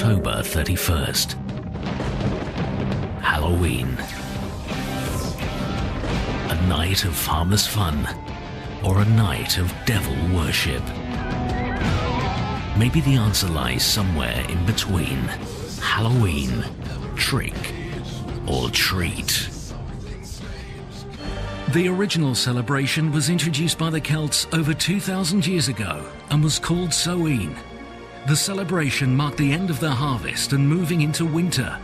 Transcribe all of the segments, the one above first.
October 31st. Halloween. A night of harmless fun, or a night of devil worship? Maybe the answer lies somewhere in between. Halloween, trick, or treat. The original celebration was introduced by the Celts over 2,000 years ago and was called Samhain. The celebration marked the end of the harvest and moving into winter.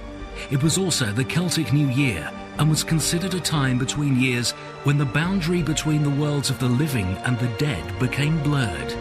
It was also the Celtic New Year and was considered a time between years when the boundary between the worlds of the living and the dead became blurred.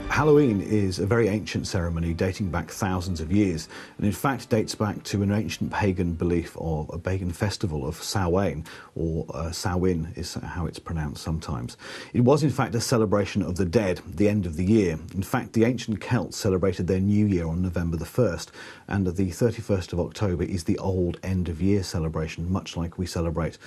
Halloween is a very ancient ceremony dating back thousands of years, and in fact dates back to an ancient pagan belief of a pagan festival of Samhain, or Samhain is how it's pronounced sometimes. It was in fact a celebration of the dead, the end of the year. In fact, the ancient Celts celebrated their New Year on November the 1st, and the 31st of October is the old end of year celebration, much like we celebrate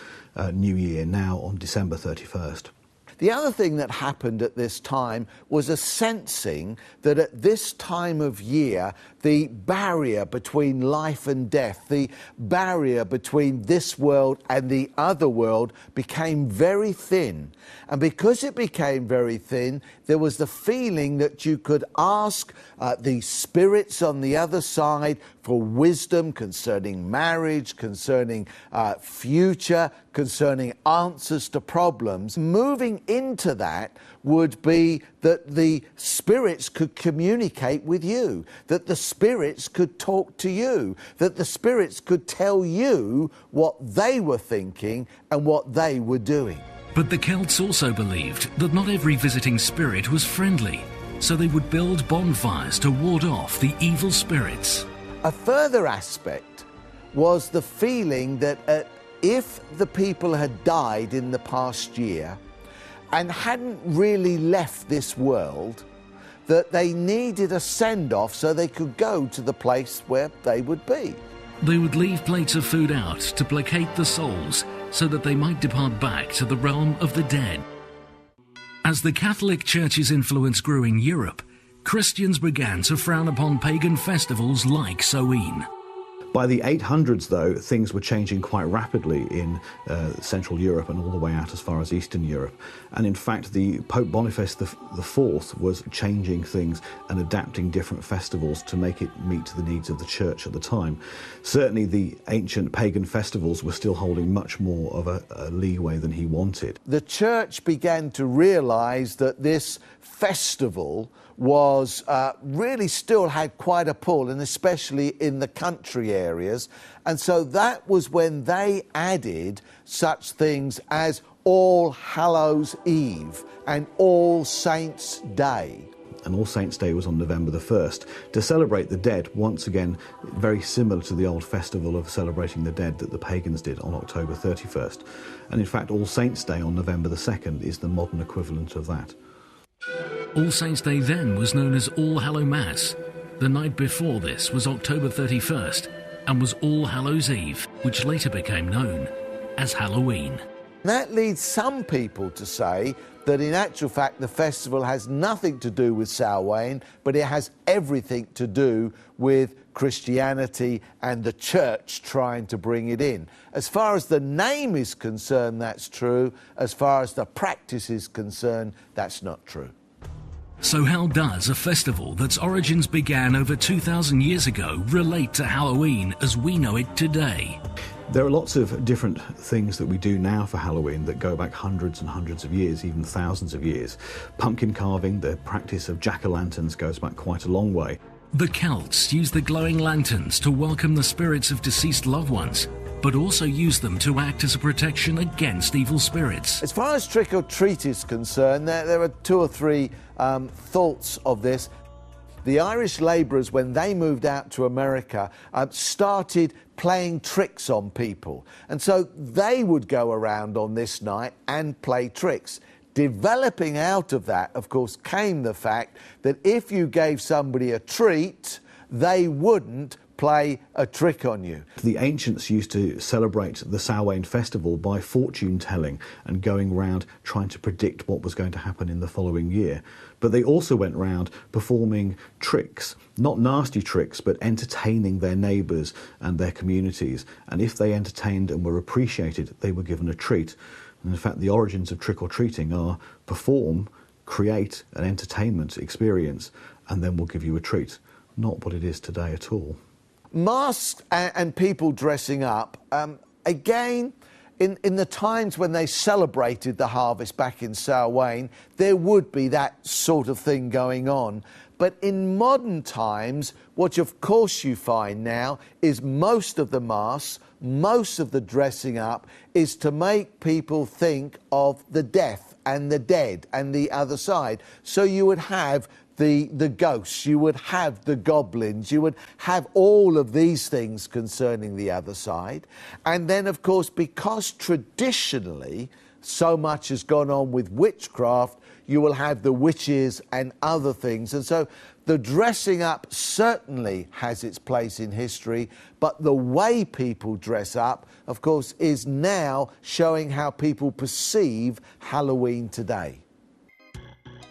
New Year now on December 31st. The other thing that happened at this time was a sensing that at this time of year, the barrier between life and death, the barrier between this world and the other world became very thin. And because it became very thin, there was the feeling that you could ask the spirits on the other side for wisdom concerning marriage, concerning future, concerning answers to problems. Moving into that would be that the spirits could communicate with you, that the spirits could talk to you, that the spirits could tell you what they were thinking and what they were doing. But the Celts also believed that not every visiting spirit was friendly, so they would build bonfires to ward off the evil spirits. A further aspect was the feeling that if the people had died in the past year and hadn't really left this world, that they needed a send-off so they could go to the place where they would be. They would leave plates of food out to placate the souls so that they might depart back to the realm of the dead. As the Catholic Church's influence grew in Europe, Christians began to frown upon pagan festivals like Samhain. By the 800s, though, things were changing quite rapidly in Central Europe and all the way out as far as Eastern Europe. And in fact, the Pope Boniface IV was changing things and adapting different festivals to make it meet the needs of the Church at the time. Certainly, the ancient pagan festivals were still holding much more of a leeway than he wanted. The Church began to realise that this festival was really still had quite a pull, and especially in the country areas. And so that was when they added such things as All Hallows Eve and All Saints' Day. And All Saints' Day was on November the 1st, to celebrate the dead, once again very similar to the old festival of celebrating the dead that the pagans did on October 31st. And in fact, All Saints' Day on November the 2nd is the modern equivalent of that. All Saints' Day then was known as All Hallow Mass. The night before this was October 31st and was All Hallows Eve, which later became known as Halloween. That leads some people to say that in actual fact the festival has nothing to do with Samhain, but it has everything to do with Christianity and the Church trying to bring it in. As far as the name is concerned, that's true. As far as the practice is concerned, that's not true. So how does a festival that's origins began over 2,000 years ago relate to Halloween as we know it today? There are lots of different things that we do now for Halloween that go back hundreds and hundreds of years, even thousands of years. Pumpkin carving, the practice of jack-o'-lanterns goes back quite a long way. The Celts used the glowing lanterns to welcome the spirits of deceased loved ones, but also used them to act as a protection against evil spirits. As far as trick or treat is concerned, there are two or three thoughts of this. The Irish labourers, when they moved out to America, started playing tricks on people. And so they would go around on this night and play tricks. Developing out of that, of course, came the fact that if you gave somebody a treat, they wouldn't play a trick on you. The ancients used to celebrate the Samhain festival by fortune telling and going round trying to predict what was going to happen in the following year. But they also went round performing tricks, not nasty tricks, but entertaining their neighbours and their communities. And if they entertained and were appreciated, they were given a treat. And in fact, the origins of trick-or-treating are perform, create an entertainment experience, and then we'll give you a treat. Not what it is today at all. Masks and people dressing up, again, in the times when they celebrated the harvest back in Samhain, there would be that sort of thing going on. But in modern times, what of course you find now is most of the masks, most of the dressing up is to make people think of the death and the dead and the other side. So you would have the ghosts, you would have the goblins, you would have all of these things concerning the other side. And then, of course, because traditionally so much has gone on with witchcraft, you will have the witches and other things. And so the dressing up certainly has its place in history, but the way people dress up, of course, is now showing how people perceive Halloween today.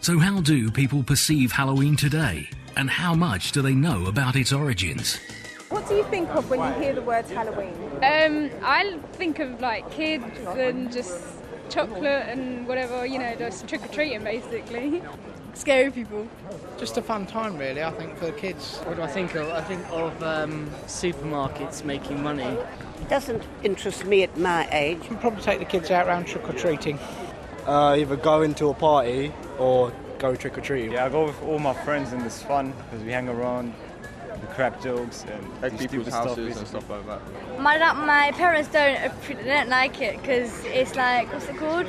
So how do people perceive Halloween today? And how much do they know about its origins? What do you think of when you hear the word Halloween? I think of like kids and just chocolate and whatever, you know, just trick-or-treating basically. Scary people. Just a fun time really, I think, for the kids. What do I think of? I think of supermarkets making money. It doesn't interest me at my age. I'd probably take the kids out around trick-or-treating. Either go into a party or go trick-or-treating. Yeah, I go with all my friends and it's fun because we hang around, we crack jokes and do people's stupid houses stuff, and stuff like that. My parents don't like it because it's like, what's it called?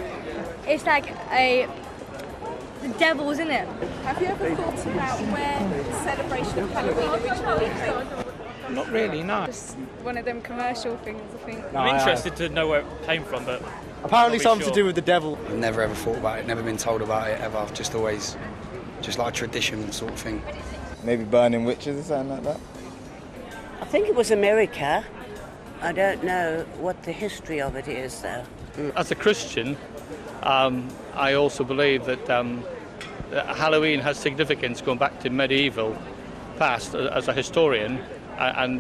It's like the devil's in it. Have you ever thought about where the celebration of Halloween originally came from? Not really, no. Just one of them commercial things, I think. I'm interested to know where it came from, but apparently something to do with the devil. I've never ever thought about it, never been told about it ever. I've just always, just like a tradition sort of thing. Maybe burning witches or something like that. I think it was America. I don't know what the history of it is, though. As a Christian, I also believe that Halloween has significance going back to medieval past as a historian, and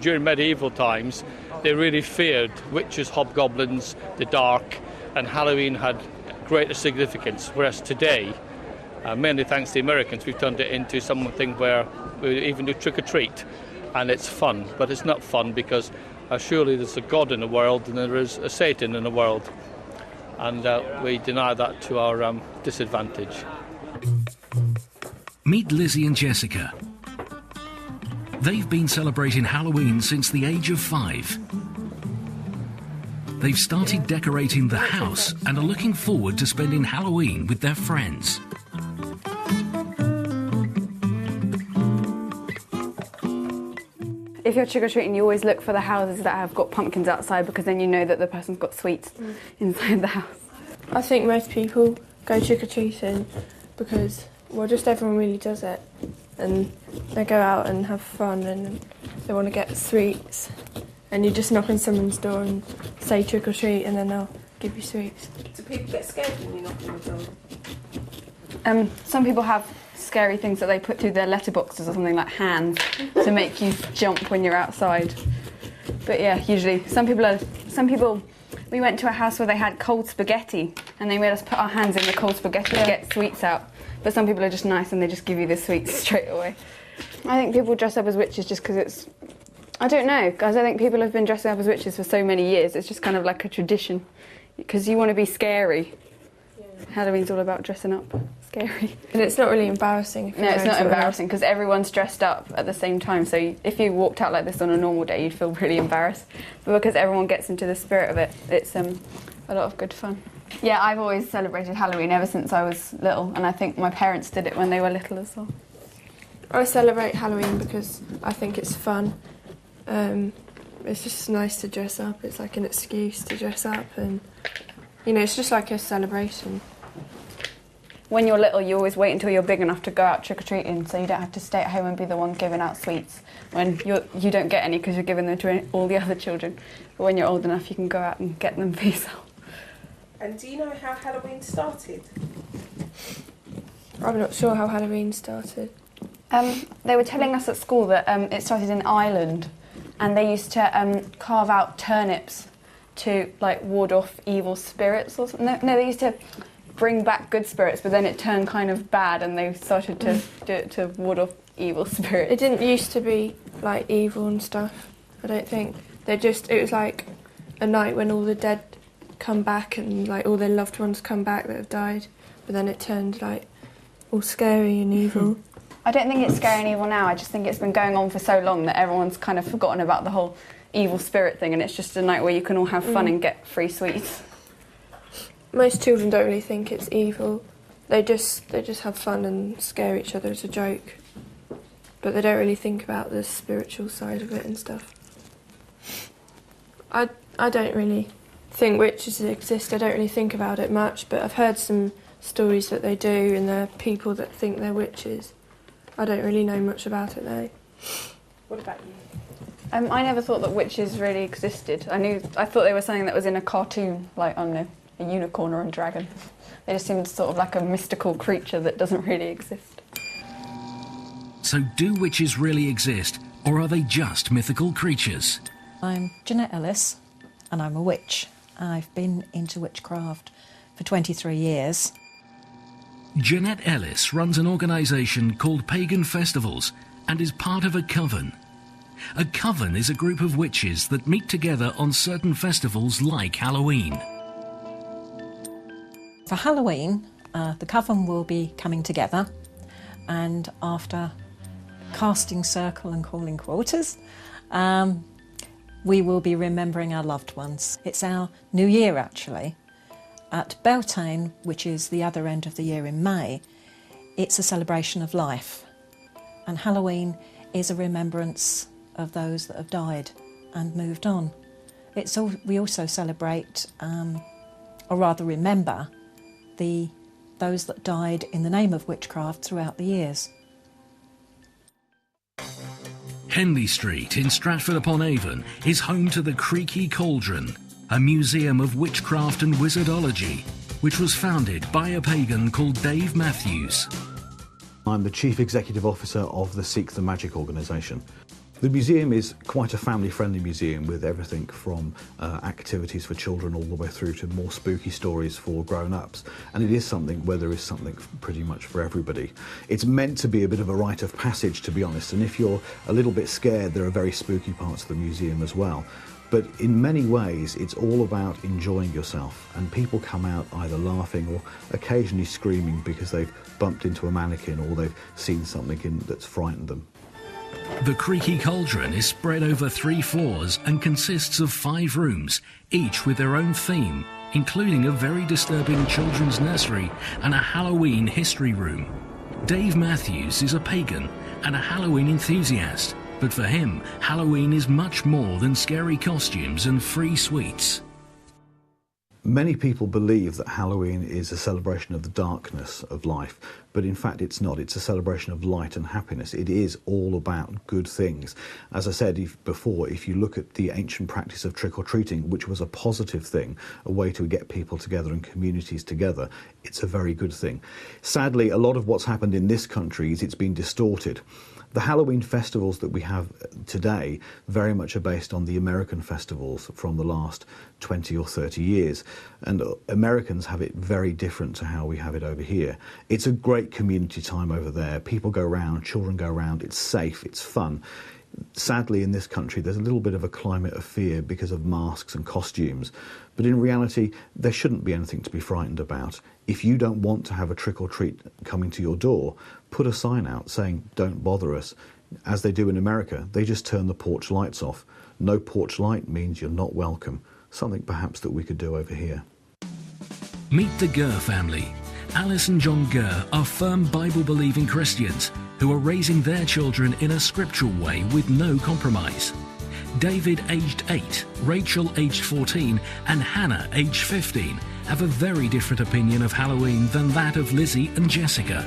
during medieval times they really feared witches, hobgoblins, the dark, and Halloween had greater significance, whereas today, mainly thanks to the Americans, we've turned it into something where we even do trick-or-treat, and it's fun, but it's not fun because surely there's a God in the world and there is a Satan in the world, and we deny that to our disadvantage. Meet Lizzie and Jessica. They've been celebrating Halloween since the age of 5. They've started decorating the house and are looking forward to spending Halloween with their friends. If you're trick-or-treating, you always look for the houses that have got pumpkins outside because then you know that the person's got sweets inside the house. I think most people go trick-or-treating because, well, just everyone really does it. And they go out and have fun and they want to get sweets. And you just knock on someone's door and say trick-or-treat and then they'll give you sweets. Do people get scared when you knock on the door? Some people have scary things that they put through their letterboxes or something, like hands, to make you jump when you're outside. But yeah, usually some people. We went to a house where they had cold spaghetti and they made us put our hands in the cold spaghetti to get sweets out. But some people are just nice and they just give you the sweets straight away. I think people dress up as witches just because it's, I don't know, guys. I think people have been dressing up as witches for so many years. It's just kind of like a tradition because you want to be scary. Halloween's all about dressing up scary. And it's not really embarrassing. No, it's not embarrassing because everyone's dressed up at the same time. So if you walked out like this on a normal day, you'd feel really embarrassed. But because everyone gets into the spirit of it, it's a lot of good fun. Yeah, I've always celebrated Halloween ever since I was little, and I think my parents did it when they were little as well. I celebrate Halloween because I think it's fun. It's just nice to dress up. It's like an excuse to dress up and, you know, it's just like a celebration. when you're little, you always wait until you're big enough to go out trick-or-treating, so you don't have to stay at home and be the one giving out sweets when you don't get any because you're giving them to all the other children. But when you're old enough, you can go out and get them for yourself. And do you know how Halloween started? I'm not sure how Halloween started. They were telling us at school that it started in Ireland, and they used to carve out turnips to like ward off evil spirits or something. No, they used to bring back good spirits, but then it turned kind of bad, and they started to do it to ward off evil spirits. It didn't used to be like evil and stuff, I don't think. It was like a night when all the dead come back and like all their loved ones come back that have died, but then it turned like all scary and evil. I don't think it's scary and evil now. I just think it's been going on for so long that everyone's kind of forgotten about the whole evil spirit thing, and it's just a night where you can all have fun and get free sweets. Most children don't really think it's evil. They just have fun and scare each other as a joke. But they don't really think about the spiritual side of it and stuff. I don't really think witches exist. I don't really think about it much, but I've heard some stories that they do, and there are people that think they're witches. I don't really know much about it though. What about you? I never thought that witches really existed. I thought they were something that was in a cartoon, like, I don't know, a unicorn or a dragon. They just seemed sort of like a mystical creature that doesn't really exist. So do witches really exist, or are they just mythical creatures? I'm Jeanette Ellis, and I'm a witch. I've been into witchcraft for 23 years. Jeanette Ellis runs an organisation called Pagan Festivals and is part of a coven. A coven is a group of witches that meet together on certain festivals like Halloween. For Halloween, the coven will be coming together, and after casting circle and calling quarters, we will be remembering our loved ones. It's our new year, actually. At Beltane, which is the other end of the year in May, it's a celebration of life. And Halloween is a remembrance of those that have died and moved on. We also celebrate, or rather remember, those that died in the name of witchcraft throughout the years. Henley Street in Stratford-upon-Avon is home to the Creaky Cauldron, a museum of witchcraft and wizardology, which was founded by a pagan called Dave Matthews. I'm the Chief Executive Officer of the Seek the Magic organisation. The museum is quite a family-friendly museum with everything from activities for children all the way through to more spooky stories for grown-ups. And it is something where there is something pretty much for everybody. It's meant to be a bit of a rite of passage, to be honest, and if you're a little bit scared, there are very spooky parts of the museum as well. But in many ways, it's all about enjoying yourself, and people come out either laughing or occasionally screaming because they've bumped into a mannequin or they've seen something that's frightened them. The Creaky Cauldron is spread over 3 floors and consists of 5 rooms, each with their own theme, including a very disturbing children's nursery and a Halloween history room. Dave Matthews is a pagan and a Halloween enthusiast, but for him, Halloween is much more than scary costumes and free sweets. Many people believe that Halloween is a celebration of the darkness of life, but in fact it's not. It's a celebration of light and happiness. It is all about good things. As I said before, if you look at the ancient practice of trick-or-treating, which was a positive thing, a way to get people together and communities together, it's a very good thing. Sadly, a lot of what's happened in this country is it's been distorted. The Halloween festivals that we have today very much are based on the American festivals from the last 20 or 30 years. And Americans have it very different to how we have it over here. It's a great community time over there. People go around, children go around, it's safe, it's fun. Sadly, in this country, there's a little bit of a climate of fear because of masks and costumes. But in reality, there shouldn't be anything to be frightened about. If you don't want to have a trick-or-treat coming to your door, put a sign out saying, "Don't bother us." As they do in America, they just turn the porch lights off. No porch light means you're not welcome. Something perhaps that we could do over here. Meet the Gurr family. Alice and John Gurr are firm Bible-believing Christians who are raising their children in a scriptural way with no compromise. David, aged 8, Rachel, aged 14, and Hannah, aged 15, have a very different opinion of Halloween than that of Lizzie and Jessica.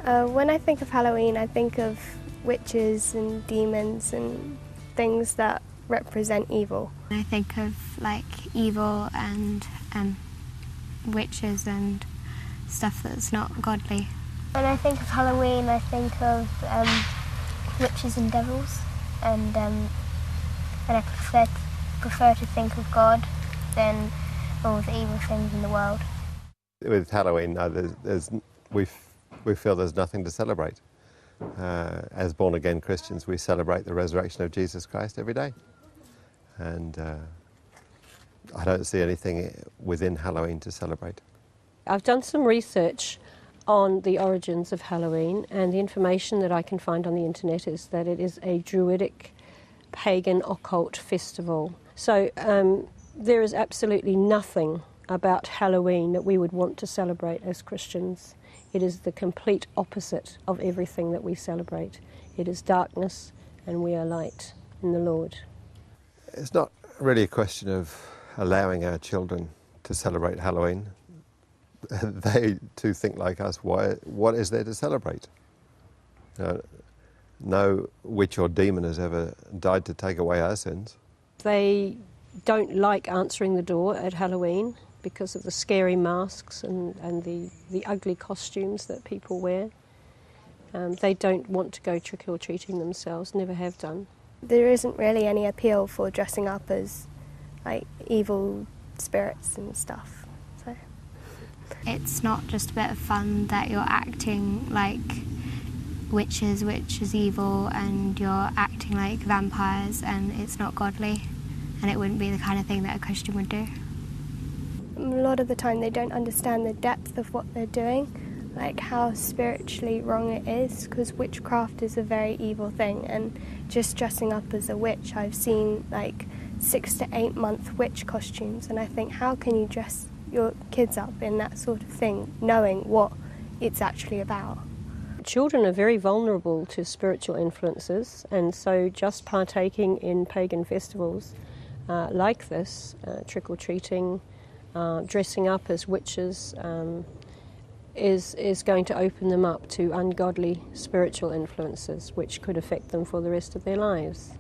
When I think of Halloween, I think of witches and demons and things that represent evil. I think of like evil and witches and stuff that's not godly. When I think of Halloween, I think of witches and devils, and I prefer to think of God than all the evil things in the world. With Halloween, we feel there's nothing to celebrate. As born-again Christians, we celebrate the resurrection of Jesus Christ every day. And I don't see anything within Halloween to celebrate. I've done some research on the origins of Halloween, and the information that I can find on the internet is that it is a Druidic pagan occult festival. So there is absolutely nothing about Halloween that we would want to celebrate as Christians. It is the complete opposite of everything that we celebrate. It is darkness and we are light in the Lord. It's not really a question of allowing our children to celebrate Halloween. They too think like us. What is there to celebrate? No witch or demon has ever died to take away our sins. They don't like answering the door at Halloween because of the scary masks and the ugly costumes that people wear. They don't want to go trick-or-treating themselves, never have done. There isn't really any appeal for dressing up as like evil spirits and stuff. So it's not just a bit of fun that you're acting like witches, which is evil, and you're acting like vampires, and it's not godly, and it wouldn't be the kind of thing that a Christian would do. A lot of the time they don't understand the depth of what they're doing, like how spiritually wrong it is, because witchcraft is a very evil thing, and just dressing up as a witch, I've seen like 6 to 8 month witch costumes, and I think, how can you dress your kids up in that sort of thing, knowing what it's actually about? Children are very vulnerable to spiritual influences, and so just partaking in pagan festivals like this, trick-or-treating, dressing up as witches, is going to open them up to ungodly spiritual influences which could affect them for the rest of their lives.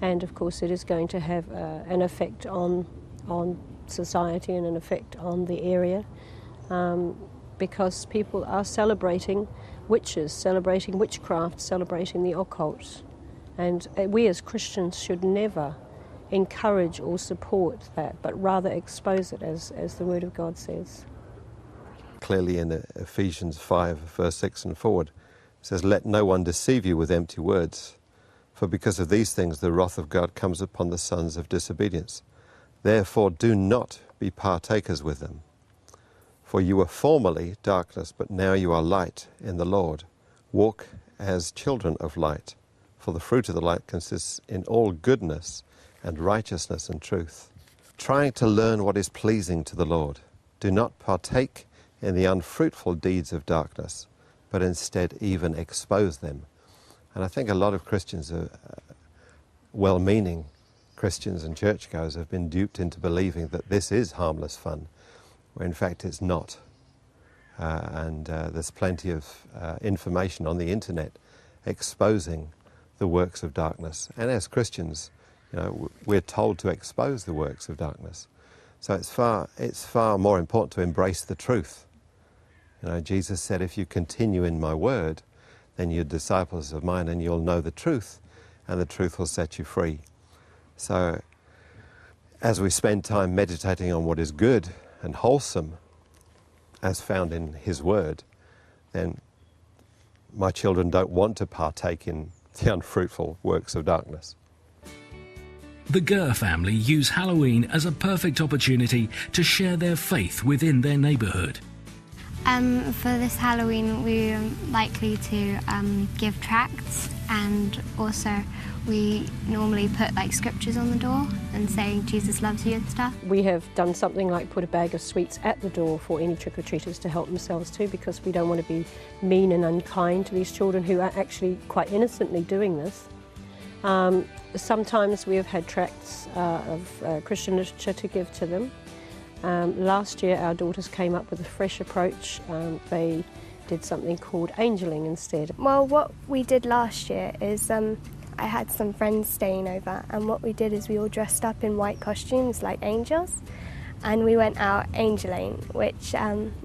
And of course it is going to have an effect on society and an effect on the area, because people are celebrating witches, celebrating witchcraft, celebrating the occult. And we as Christians should never encourage or support that, but rather expose it, as the Word of God says. Clearly in Ephesians 5, verse 6 and forward, it says, "Let no one deceive you with empty words, for because of these things the wrath of God comes upon the sons of disobedience. Therefore do not be partakers with them. For you were formerly darkness, but now you are light in the Lord. Walk as children of light, for the fruit of the light consists in all goodness and righteousness and truth, trying to learn what is pleasing to the Lord. Do not partake in the unfruitful deeds of darkness, but instead even expose them." And I think a lot of Christians, well-meaning Christians and churchgoers, have been duped into believing that this is harmless fun, where in fact it's not. There's plenty of information on the internet exposing the works of darkness. And as Christians, we're told to expose the works of darkness. So it's far more important to embrace the truth. Jesus said, "If you continue in my word, then you're disciples of mine, and you'll know the truth, and the truth will set you free." So as we spend time meditating on what is good and wholesome, as found in his word, then my children don't want to partake in the unfruitful works of darkness. The Gurr family use Halloween as a perfect opportunity to share their faith within their neighbourhood. For this Halloween, we're likely to give tracts, and also we normally put like scriptures on the door and saying Jesus loves you and stuff. We have done something like put a bag of sweets at the door for any trick-or-treaters to help themselves too, because we don't want to be mean and unkind to these children who are actually quite innocently doing this. Sometimes we have had tracts of Christian literature to give to them. Last year our daughters came up with a fresh approach. They did something called angeling instead. Well, what we did last year is I had some friends staying over, and what we did is we all dressed up in white costumes like angels, and we went out angeling, which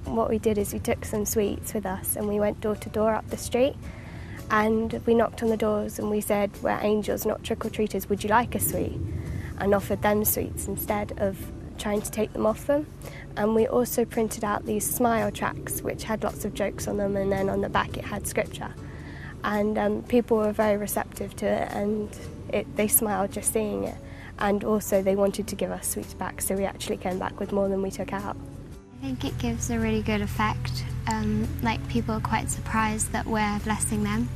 what we did is we took some sweets with us and we went door to door up the street, and we knocked on the doors and we said, we're angels, not trick-or-treaters, would you like a sweet? And offered them sweets instead of trying to take them off them. And we also printed out these smile tracts which had lots of jokes on them, and then on the back it had scripture. And people were very receptive to it, and they smiled just seeing it. And also they wanted to give us sweets back, so we actually came back with more than we took out. I think it gives a really good effect. Like, people are quite surprised that we're blessing them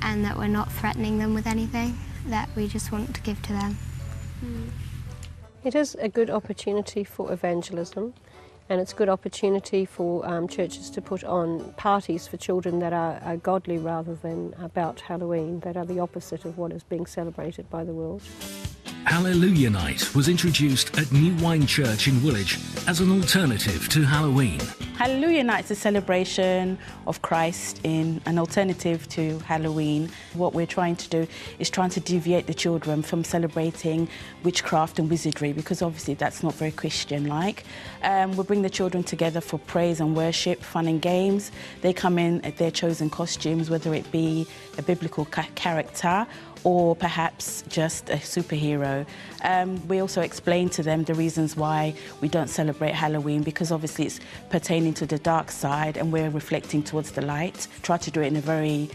and that we're not threatening them with anything, that we just want to give to them. It is a good opportunity for evangelism, and it's a good opportunity for churches to put on parties for children that are godly rather than about Halloween, that are the opposite of what is being celebrated by the world. Hallelujah Night was introduced at New Wine Church in Woolwich as an alternative to Halloween. Hallelujah Night is a celebration of Christ in an alternative to Halloween. What we're trying to do is trying to deviate the children from celebrating witchcraft and wizardry, because obviously that's not very Christian-like. We bring the children together for praise and worship, fun and games. They come in at their chosen costumes, whether it be a biblical character or perhaps just a superhero. We also explain to them the reasons why we don't celebrate Halloween, because obviously it's pertaining to the dark side and we're reflecting towards the light. Try to do it in a very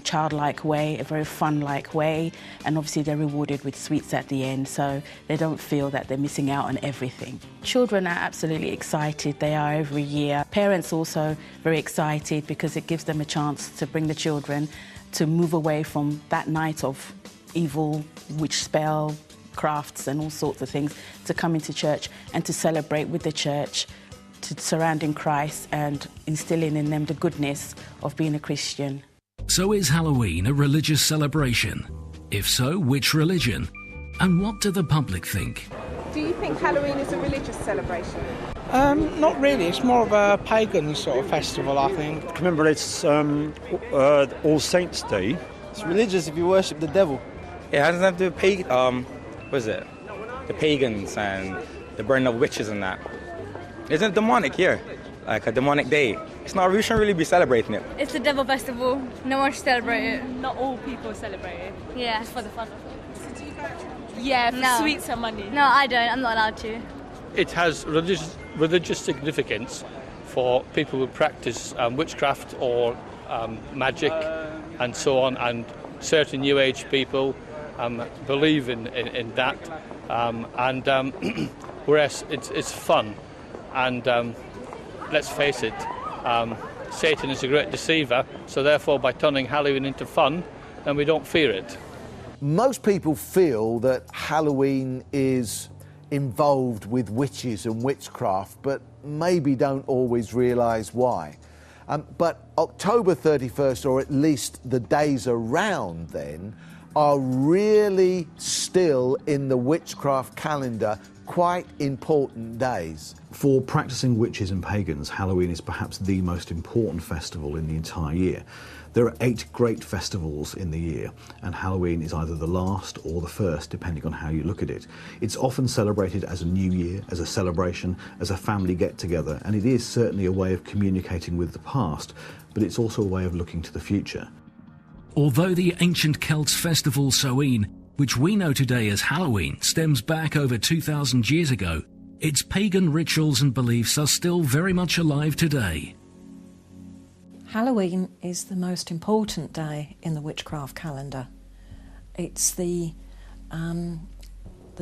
childlike way, a very fun-like way, and obviously they're rewarded with sweets at the end, so they don't feel that they're missing out on everything. Children are absolutely excited. They are every year. Parents also very excited, because it gives them a chance to bring the children to move away from that night of evil, witch spell, crafts and all sorts of things, to come into church and to celebrate with the church, to surrounding Christ and instilling in them the goodness of being a Christian. So is Halloween a religious celebration? If so, which religion? And what do the public think? Do you think Halloween is a religious celebration? Not really. It's more of a pagan sort of festival, I think. Remember, it's All Saints' Day. It's religious if you worship the devil. It has nothing to do with what is it? The pagans and the burning of witches and that. Isn't it demonic here? Like a demonic day. It's not. We shouldn't really be celebrating it. It's the devil festival. No one should celebrate it. Not all people celebrate it. Yeah. It's for the fun of it. So do you go to church? Yeah, for No. sweets and money. No, I don't. I'm not allowed to. It has religious significance for people who practice witchcraft or magic and so on, and certain New Age people believe in that, whereas it's fun, and let's face it, Satan is a great deceiver, so therefore by turning Halloween into fun, then we don't fear it. Most people feel that Halloween is involved with witches and witchcraft, but maybe don't always realise why. But October 31st, or at least the days around then, are really still in the witchcraft calendar quite important days. For practicing witches and pagans, Halloween is perhaps the most important festival in the entire year. There are 8 great festivals in the year, and Halloween is either the last or the first, depending on how you look at it. It's often celebrated as a new year, as a celebration, as a family get-together, and it is certainly a way of communicating with the past, but it's also a way of looking to the future. Although the ancient Celts festival Samhain, which we know today as Halloween, stems back over 2,000 years ago, its pagan rituals and beliefs are still very much alive today. Halloween is the most important day in the witchcraft calendar. It's the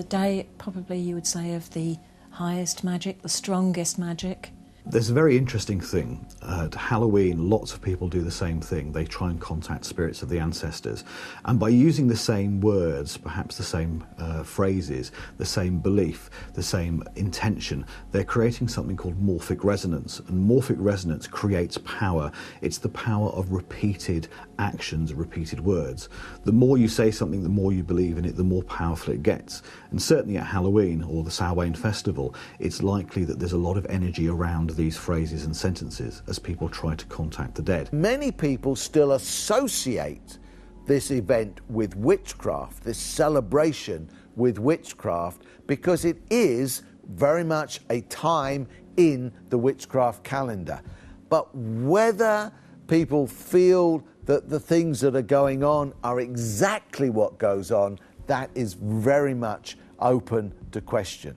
day, probably you would say, of the highest magic, the strongest magic. There's a very interesting thing. At Halloween, lots of people do the same thing. They try and contact spirits of the ancestors. And by using the same words, perhaps the same phrases, the same belief, the same intention, they're creating something called morphic resonance. And morphic resonance creates power. It's the power of repeated actions, repeated words. The more you say something, the more you believe in it, the more powerful it gets. And certainly at Halloween or the Samhain festival, it's likely that there's a lot of energy around these phrases and sentences as people try to contact the dead. Many people still associate this event with witchcraft, this celebration with witchcraft, because it is very much a time in the witchcraft calendar. But whether people feel that the things that are going on are exactly what goes on, that is very much open to question.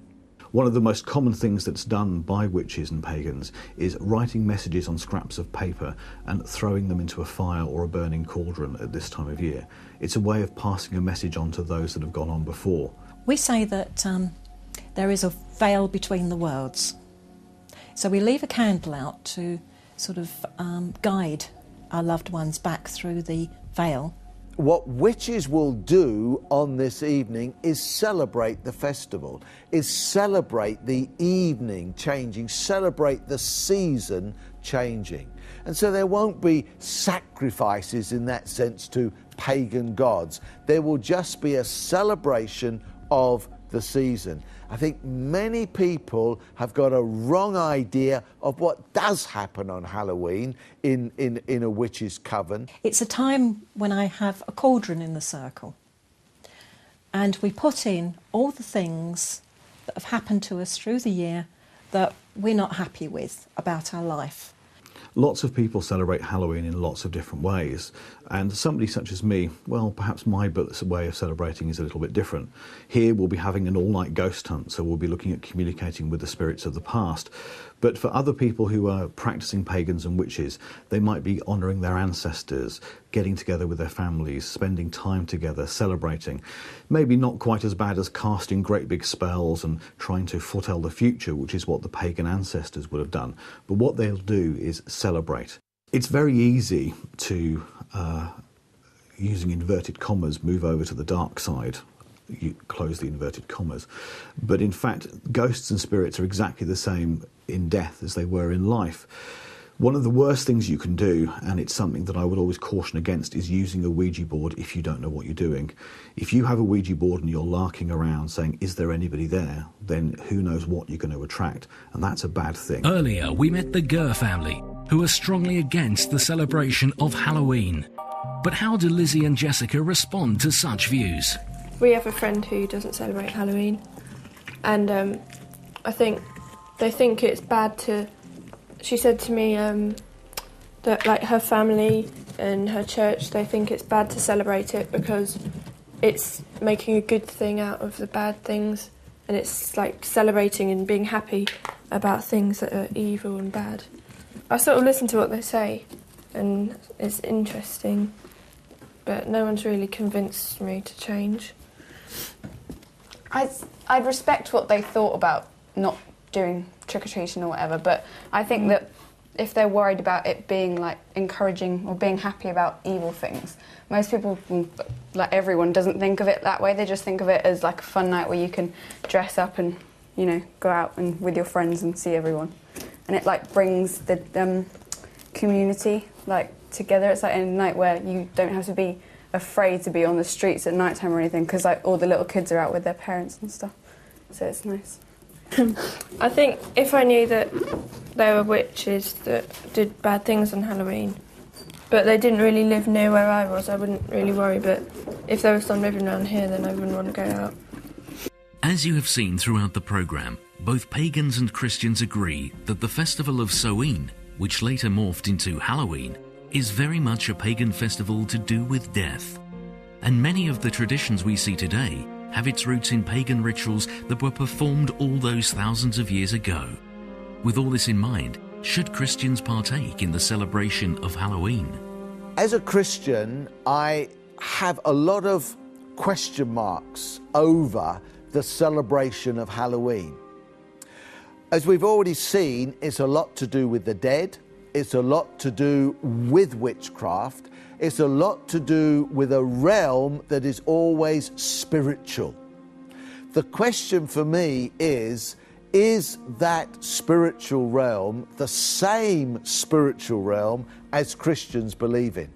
One of the most common things that's done by witches and pagans is writing messages on scraps of paper and throwing them into a fire or a burning cauldron at this time of year. It's a way of passing a message on to those that have gone on before. We say that there is a veil between the worlds. So we leave a candle out to sort of guide our loved ones back through the veil. What witches will do on this evening is celebrate the festival, is celebrate the evening changing, celebrate the season changing. And so there won't be sacrifices in that sense to pagan gods. There will just be a celebration of the season. I think many people have got a wrong idea of what does happen on Halloween in a witch's coven. It's a time when I have a cauldron in the circle and we put in all the things that have happened to us through the year that we're not happy with about our life. Lots of people celebrate Halloween in lots of different ways, and somebody such as me, well, perhaps my way of celebrating is a little bit different. Here we'll be having an all-night ghost hunt, so we'll be looking at communicating with the spirits of the past. But for other people who are practicing pagans and witches, they might be honouring their ancestors, getting together with their families, spending time together, celebrating. Maybe not quite as bad as casting great big spells and trying to foretell the future, which is what the pagan ancestors would have done. But what they'll do is celebrate. It's very easy to, using inverted commas, move over to the dark side. You close the inverted commas. But in fact, ghosts and spirits are exactly the same in death as they were in life. One of the worst things you can do, and it's something that I would always caution against, is using a Ouija board if you don't know what you're doing. If you have a Ouija board and you're larking around saying, is there anybody there, then who knows what you're going to attract, and that's a bad thing. Earlier, we met the Gurr family, who are strongly against the celebration of Halloween. But how do Lizzie and Jessica respond to such views? We have a friend who doesn't celebrate Halloween, and I think they think it's bad to... She said to me that like her family and her church, they think it's bad to celebrate it because it's making a good thing out of the bad things, and it's like celebrating and being happy about things that are evil and bad. I sort of listen to what they say, and it's interesting, but no one's really convinced me to change. I'd respect what they thought about not doing trick-or-treating or whatever, but I think that if they're worried about it being like encouraging or being happy about evil things, most people, like everyone, doesn't think of it that way. They just think of it as like a fun night where you can dress up and, you know, go out and with your friends and see everyone, and it like brings the community like together. It's like a night where you don't have to be afraid to be on the streets at night time or anything, because like all the little kids are out with their parents and stuff, so it's nice. I think if I knew that there were witches that did bad things on Halloween, but they didn't really live near where I was, I wouldn't really worry, but if there was some living around here, then I wouldn't want to go out. As you have seen throughout the programme, both pagans and Christians agree that the festival of Samhain, which later morphed into Halloween, is very much a pagan festival to do with death. And many of the traditions we see today have its roots in pagan rituals that were performed all those thousands of years ago. With all this in mind, should Christians partake in the celebration of Halloween? As a Christian, I have a lot of question marks over the celebration of Halloween. As we've already seen, it's a lot to do with the dead. It's a lot to do with witchcraft. It's a lot to do with a realm that is always spiritual. The question for me is that spiritual realm the same spiritual realm as Christians believe in?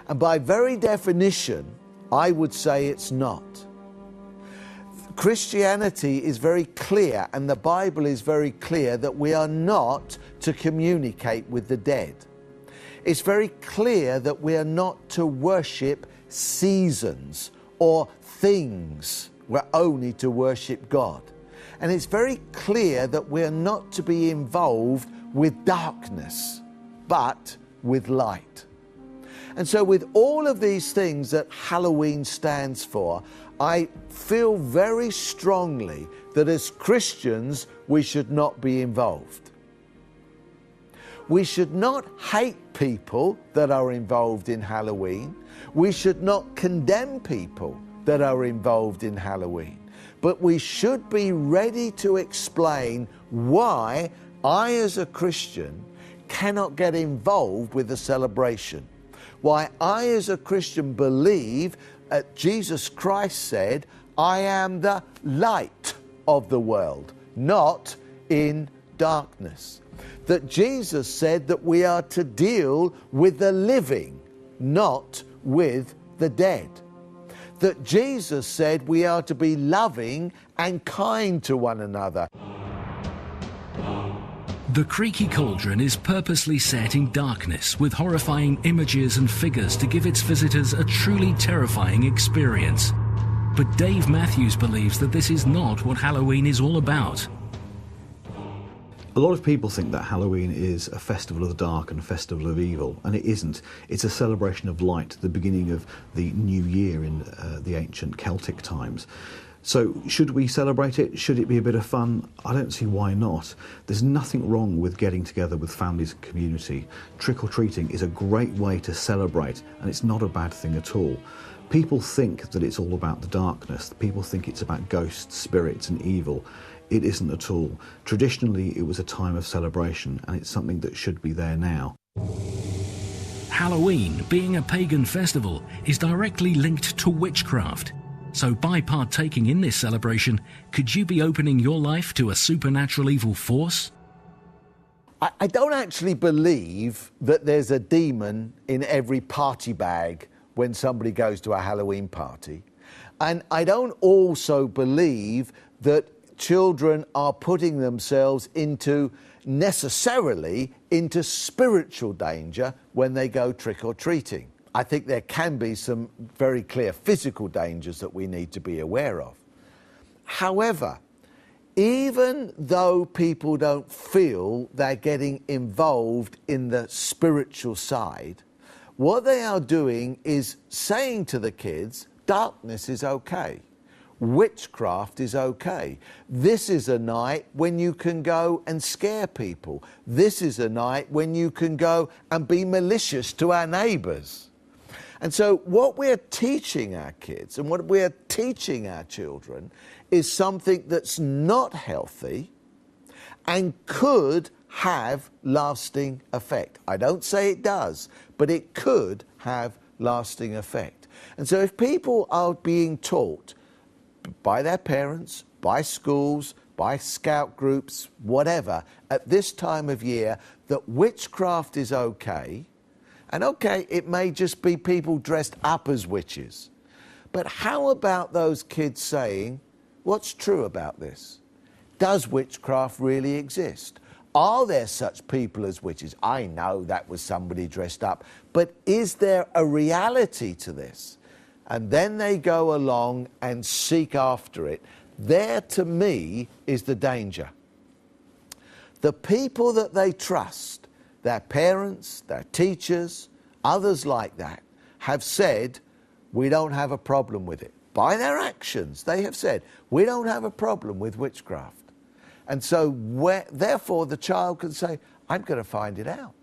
And by very definition, I would say it's not. Christianity is very clear, and the Bible is very clear, that we are not to communicate with the dead. It's very clear that we are not to worship seasons or things. We're only to worship God. And it's very clear that we're not to be involved with darkness, but with light. And so with all of these things that Halloween stands for, I feel very strongly that as Christians, we should not be involved. We should not hate people that are involved in Halloween. We should not condemn people that are involved in Halloween. But we should be ready to explain why I, as a Christian, cannot get involved with the celebration. Why I, as a Christian, believe that Jesus Christ said, I am the light of the world, not in darkness. That Jesus said that we are to deal with the living, not with the dead. That Jesus said we are to be loving and kind to one another. The creaky cauldron is purposely set in darkness with horrifying images and figures to give its visitors a truly terrifying experience. But Dave Matthews believes that this is not what Halloween is all about. A lot of people think that Halloween is a festival of the dark and a festival of evil, and it isn't. It's a celebration of light, the beginning of the new year in the ancient Celtic times. So should we celebrate it? Should it be a bit of fun? I don't see why not. There's nothing wrong with getting together with families and community. Trick-or-treating is a great way to celebrate, and it's not a bad thing at all. People think that it's all about the darkness. People think it's about ghosts, spirits and evil. It isn't at all. Traditionally, it was a time of celebration, and it's something that should be there now. Halloween, being a pagan festival, is directly linked to witchcraft. So by partaking in this celebration, could you be opening your life to a supernatural evil force? I don't actually believe that there's a demon in every party bag when somebody goes to a Halloween party. And I don't also believe that children are putting themselves necessarily into spiritual danger when they go trick-or-treating. I think there can be some very clear physical dangers that we need to be aware of. However, even though people don't feel they're getting involved in the spiritual side, what they are doing is saying to the kids, darkness is okay. Witchcraft is okay. This is a night when you can go and scare people. This is a night when you can go and be malicious to our neighbours. And so what we're teaching our kids and what we're teaching our children is something that's not healthy and could have lasting effect. I don't say it does, but it could have lasting effect. And so if people are being taught by their parents, by schools, by scout groups, whatever, at this time of year, that witchcraft is okay, and okay, it may just be people dressed up as witches, but how about those kids saying, what's true about this? Does witchcraft really exist? Are there such people as witches? I know that was somebody dressed up, but is there a reality to this? And then they go along and seek after it. There, to me, is the danger. The people that they trust, their parents, their teachers, others like that, have said, we don't have a problem with it. By their actions, they have said, we don't have a problem with witchcraft. And so, therefore, the child can say, I'm going to find it out.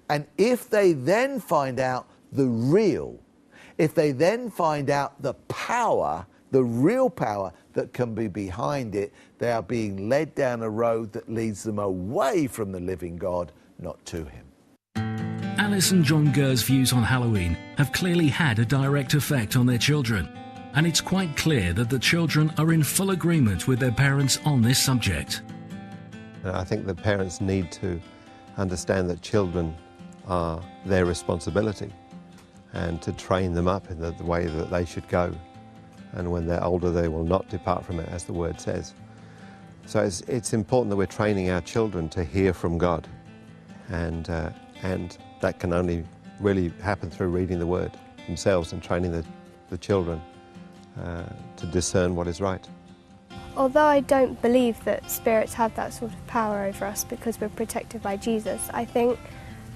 And if they then find out the real, if they then find out the power the real power that can be behind it, they are being led down a road that leads them away from the living God, not to him. Alice and John Gurr's views on Halloween have clearly had a direct effect on their children, and it's quite clear that the children are in full agreement with their parents on this subject. I think that parents need to understand that children are their responsibility and to train them up in the way that they should go. And when they're older, they will not depart from it, as the word says. So it's important that we're training our children to hear from God. And that can only really happen through reading the word themselves and training the children to discern what is right. Although I don't believe that spirits have that sort of power over us because we're protected by Jesus, I think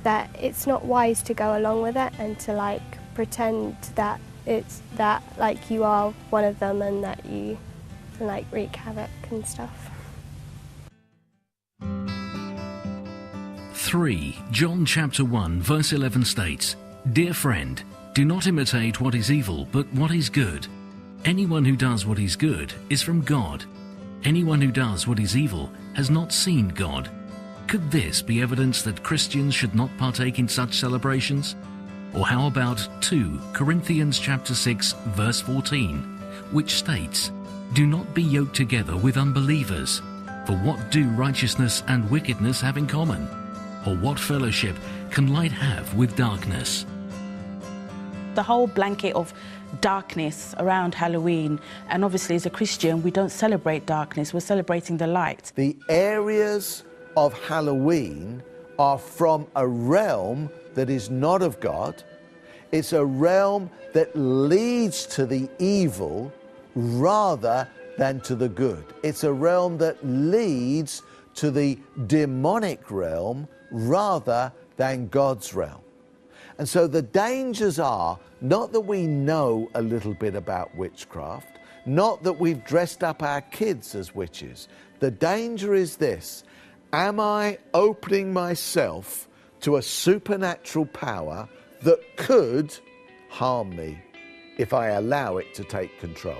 that it's not wise to go along with it and to pretend that it's that you are one of them and that you can wreak havoc and stuff. 3 John chapter 1 verse 11 states, "Dear friend, do not imitate what is evil, but what is good. Anyone who does what is good is from God. Anyone who does what is evil has not seen God." Could this be evidence that Christians should not partake in such celebrations? Or how about 2 Corinthians chapter 6 verse 14, which states, "Do not be yoked together with unbelievers, for what do righteousness and wickedness have in common? Or what fellowship can light have with darkness?" The whole blanket of darkness around Halloween, and obviously as a Christian we don't celebrate darkness, we're celebrating the light. The areas of Halloween are from a realm that is not of God. It's a realm that leads to the evil rather than to the good. It's a realm that leads to the demonic realm rather than God's realm. And so the dangers are not that we know a little bit about witchcraft, not that we've dressed up our kids as witches. The danger is this: am I opening myself to a supernatural power that could harm me if I allow it to take control?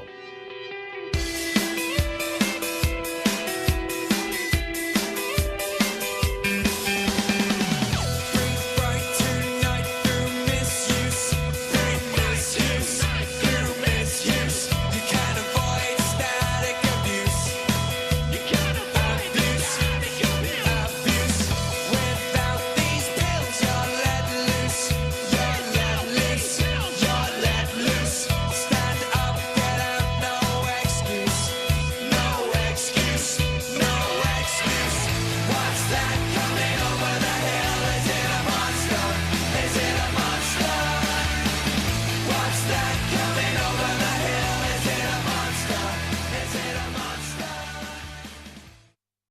What's that coming over the